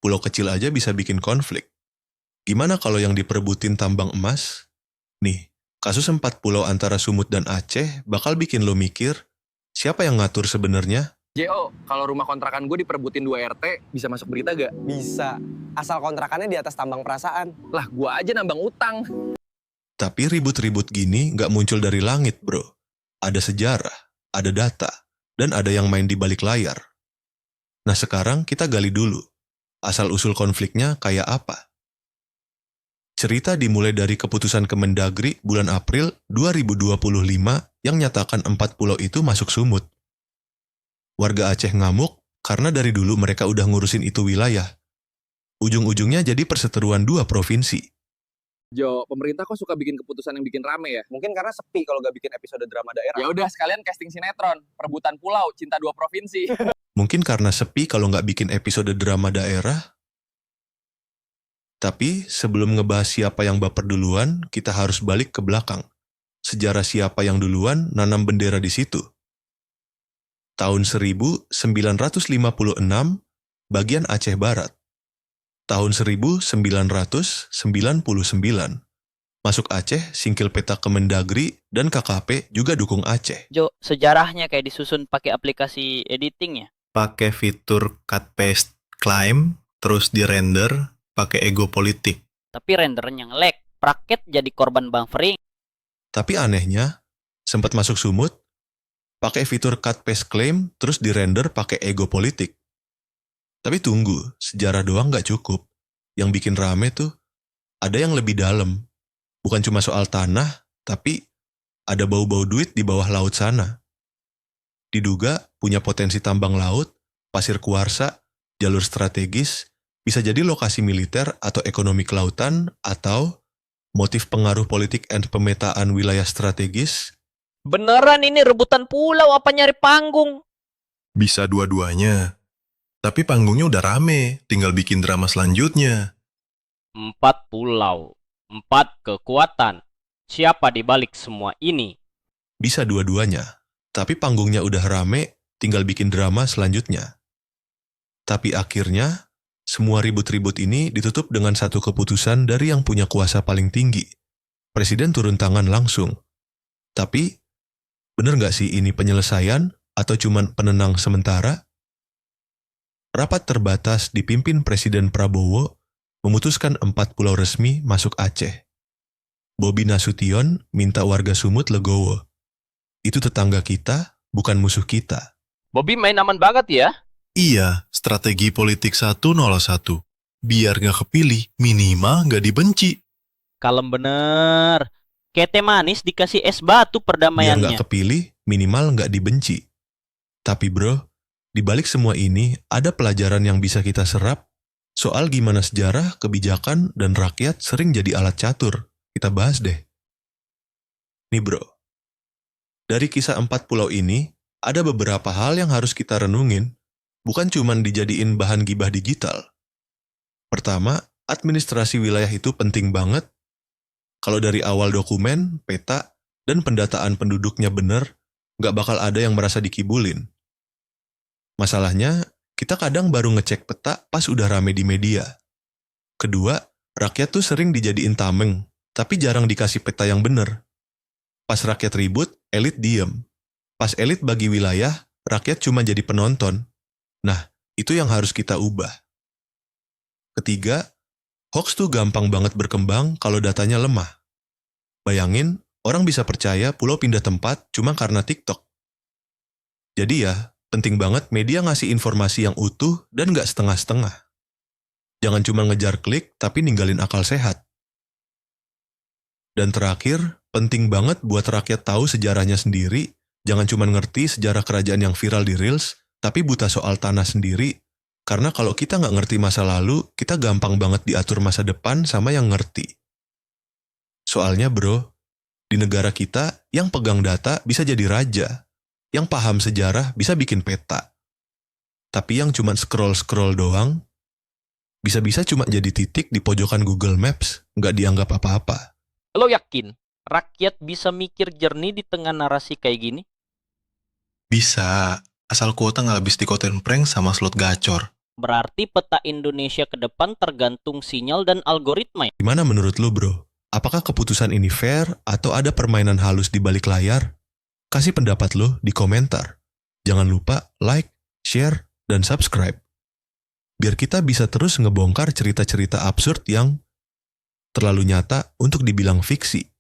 pulau kecil aja bisa bikin konflik. Gimana kalau yang diperebutin tambang emas? Nih, kasus 4 pulau antara Sumut dan Aceh bakal bikin lo mikir, siapa yang ngatur sebenarnya? Jo, kalau rumah kontrakan gue diperebutin 2 RT, bisa masuk berita gak? Bisa, asal kontrakannya di atas tambang perasaan. Lah, gue aja nambang utang. Tapi ribut-ribut gini nggak muncul dari langit, bro. Ada sejarah, ada data, dan ada yang main di balik layar. Nah sekarang kita gali dulu, asal-usul konfliknya kayak apa? Cerita dimulai dari keputusan Kemendagri bulan April 2025 yang nyatakan 4 pulau itu masuk Sumut. Warga Aceh ngamuk karena dari dulu mereka udah ngurusin itu wilayah. Ujung-ujungnya jadi perseteruan 2 provinsi. Jo, pemerintah kok suka bikin keputusan yang bikin rame ya? Mungkin karena sepi kalau gak bikin episode drama daerah. Ya udah sekalian casting sinetron, perebutan pulau, cinta 2 provinsi. Mungkin karena sepi kalau nggak bikin episode drama daerah. Tapi sebelum ngebahas siapa yang baper duluan, kita harus balik ke belakang. Sejarah siapa yang duluan nanam bendera di situ. Tahun 1956, bagian Aceh Barat. Tahun 1999, masuk Aceh, singkil peta Kemendagri, dan KKP juga dukung Aceh. Jo, sejarahnya kayak disusun pakai aplikasi editing ya? Pakai fitur cut paste climb, terus di render pakai ego politik. Tapi rendernya nge-lag, raket jadi korban buffering. Tapi anehnya, sempat masuk Sumut, pakai fitur cut paste claim, terus di render pakai ego politik. Tapi tunggu, sejarah doang nggak cukup. Yang bikin rame tuh, ada yang lebih dalam. Bukan cuma soal tanah, tapi ada bau-bau duit di bawah laut sana. Diduga punya potensi tambang laut, pasir kuarsa, jalur strategis, bisa jadi lokasi militer atau ekonomi kelautan, atau motif pengaruh politik and pemetaan wilayah strategis. Beneran ini rebutan pulau apa nyari panggung? Bisa dua-duanya. Tapi panggungnya udah rame, tinggal bikin drama selanjutnya. 4 pulau, 4 kekuatan. Siapa di balik semua ini? Bisa dua-duanya. Tapi panggungnya udah rame, tinggal bikin drama selanjutnya. Tapi akhirnya, semua ribut-ribut ini ditutup dengan satu keputusan dari yang punya kuasa paling tinggi. Presiden turun tangan langsung. Tapi, bener nggak sih ini penyelesaian atau cuman penenang sementara? Rapat terbatas dipimpin Presiden Prabowo memutuskan 4 pulau resmi masuk Aceh. Bobi Nasution minta warga Sumut legowo. Itu tetangga kita, bukan musuh kita. Bobby main aman banget ya? Iya, strategi politik 101. Biar nggak kepilih, minimal nggak dibenci. Kalem bener. Kayak teh manis dikasih es batu Biar perdamaiannya. nggak kepilih, minimal nggak dibenci. Tapi bro, di balik semua ini ada pelajaran yang bisa kita serap soal gimana sejarah, kebijakan, dan rakyat sering jadi alat catur. Kita bahas deh. Nih bro, dari kisah 4 pulau ini, ada beberapa hal yang harus kita renungin, bukan cuman dijadiin bahan gibah digital. Pertama, administrasi wilayah itu penting banget. Kalau dari awal dokumen, peta, dan pendataan penduduknya bener, nggak bakal ada yang merasa dikibulin. Masalahnya, kita kadang baru ngecek peta pas udah rame di media. Kedua, rakyat tuh sering dijadiin tameng, tapi jarang dikasih peta yang bener. Pas rakyat ribut, elit diem. Pas elit bagi wilayah, rakyat cuma jadi penonton. Nah, itu yang harus kita ubah. Ketiga, hoax tuh gampang banget berkembang kalau datanya lemah. Bayangin, orang bisa percaya pulau pindah tempat cuma karena TikTok. Jadi ya, penting banget media ngasih informasi yang utuh dan nggak setengah-setengah. Jangan cuma ngejar klik, tapi ninggalin akal sehat. Dan terakhir, penting banget buat rakyat tahu sejarahnya sendiri. Jangan cuma ngerti sejarah kerajaan yang viral di Reels, tapi buta soal tanah sendiri. Karena kalau kita nggak ngerti masa lalu, kita gampang banget diatur masa depan sama yang ngerti. Soalnya bro, di negara kita, yang pegang data bisa jadi raja. Yang paham sejarah bisa bikin peta. Tapi yang cuma scroll-scroll doang, bisa-bisa cuma jadi titik di pojokan Google Maps, nggak dianggap apa-apa. Lo yakin rakyat bisa mikir jernih di tengah narasi kayak gini? Bisa, asal kuota nggak habis dikotain prank sama slot gacor. Berarti peta Indonesia ke depan tergantung sinyal dan algoritma ya? Gimana menurut lu, bro? Apakah keputusan ini fair atau ada permainan halus di balik layar? Kasih pendapat lu di komentar. Jangan lupa like, share, dan subscribe. Biar kita bisa terus ngebongkar cerita-cerita absurd yang terlalu nyata untuk dibilang fiksi.